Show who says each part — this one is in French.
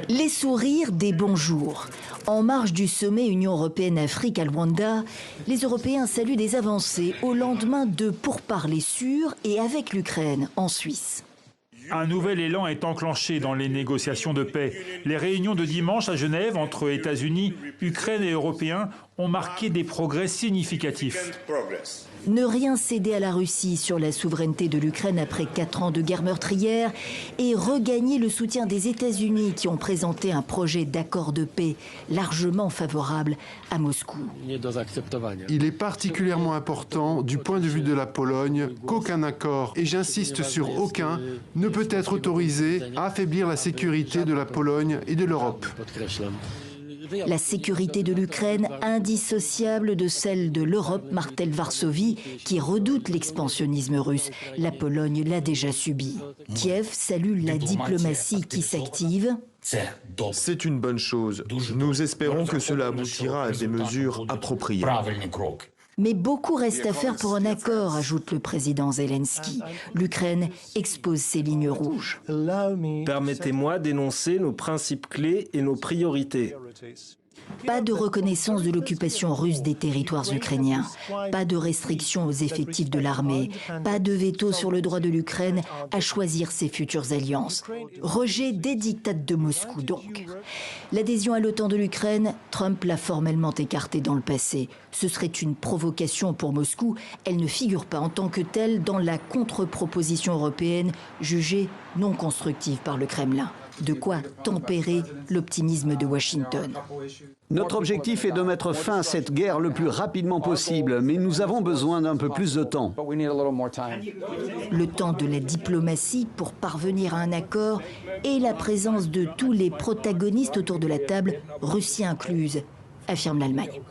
Speaker 1: Les sourires des bonjours. En marge du sommet Union européenne-Afrique à Luanda, les Européens saluent des avancées au lendemain de pourparlers sûrs et avec l'Ukraine en Suisse.
Speaker 2: Un nouvel élan est enclenché dans les négociations de paix. Les réunions de dimanche à Genève entre États-Unis, Ukraine et Européens ont marqué des progrès significatifs.
Speaker 1: Ne rien céder à la Russie sur la souveraineté de l'Ukraine après 4 ans de guerre meurtrière et regagner le soutien des États-Unis qui ont présenté un projet d'accord de paix largement favorable à Moscou.
Speaker 3: Il est particulièrement important du point de vue de la Pologne qu'aucun accord, et j'insiste sur aucun, ne peut être autorisé à affaiblir la sécurité de la Pologne et de l'Europe.
Speaker 1: La sécurité de l'Ukraine, indissociable de celle de l'Europe, martèle Varsovie, qui redoute l'expansionnisme russe. La Pologne l'a déjà subi. Kiev salue la diplomatie qui s'active.
Speaker 4: C'est une bonne chose. Nous espérons que cela aboutira à des mesures appropriées.
Speaker 1: Mais beaucoup reste à faire pour un accord, ajoute le président Zelensky. L'Ukraine expose ses lignes rouges.
Speaker 5: Permettez-moi d'énoncer nos principes clés et nos priorités.
Speaker 1: Pas de reconnaissance de l'occupation russe des territoires ukrainiens, pas de restrictions aux effectifs de l'armée, pas de veto sur le droit de l'Ukraine à choisir ses futures alliances. Rejet des diktats de Moscou donc. L'adhésion à l'OTAN de l'Ukraine, Trump l'a formellement écartée dans le passé. Ce serait une provocation pour Moscou. Elle ne figure pas en tant que telle dans la contre-proposition européenne jugée non constructive par le Kremlin. De quoi tempérer l'optimisme de Washington.
Speaker 6: Notre objectif est de mettre fin à cette guerre le plus rapidement possible, mais nous avons besoin d'un peu plus de temps.
Speaker 1: Le temps de la diplomatie pour parvenir à un accord et la présence de tous les protagonistes autour de la table, Russie incluse, affirme l'Allemagne.